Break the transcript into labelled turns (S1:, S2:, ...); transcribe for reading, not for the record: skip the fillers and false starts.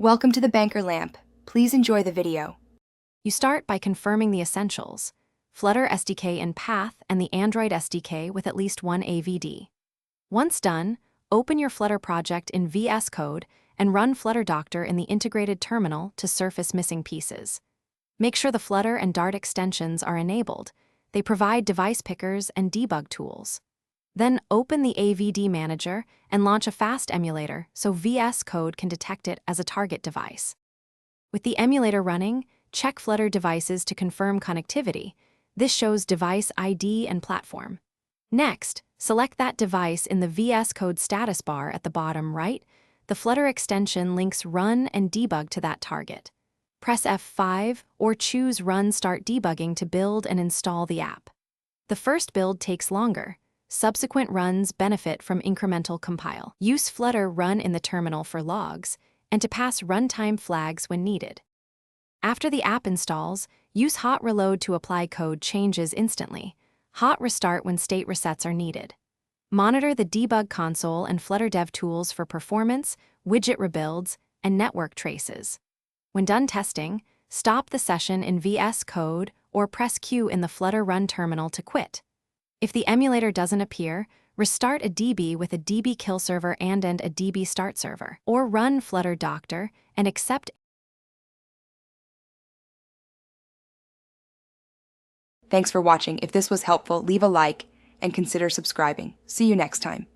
S1: Welcome to the Banker Lamp. Please enjoy the video.
S2: You start by confirming the essentials: Flutter SDK in Path and the Android SDK with at least one AVD. Once done, open your Flutter project in VSCode and run Flutter Doctor in the integrated terminal to surface missing pieces. Make sure the Flutter and Dart extensions are enabled. They provide device pickers and debug tools. Then open the AVD manager and launch a fast emulator so VSCode can detect it as a target device. With the emulator running, check Flutter devices to confirm connectivity. This shows device ID and platform. Next, select that device in the VSCode status bar at the bottom right. The Flutter extension links Run and Debug to that target. Press F5 or choose Run Start Debugging to build and install the app. The first build takes longer. Subsequent runs benefit from incremental compile. Use Flutter Run in the terminal for logs and to pass runtime flags when needed. After the app installs, use Hot Reload to apply code changes instantly. Hot Restart when state resets are needed. Monitor the debug console and Flutter Dev tools for performance, widget rebuilds, and network traces. When done testing, stop the session in VS Code or press Q in the Flutter Run terminal to quit. If the emulator doesn't appear, restart a DB with a DB kill server and a DB start server, or run Flutter Doctor and accept.
S1: Thanks for watching. If this was helpful, leave a like and consider subscribing. See you next time.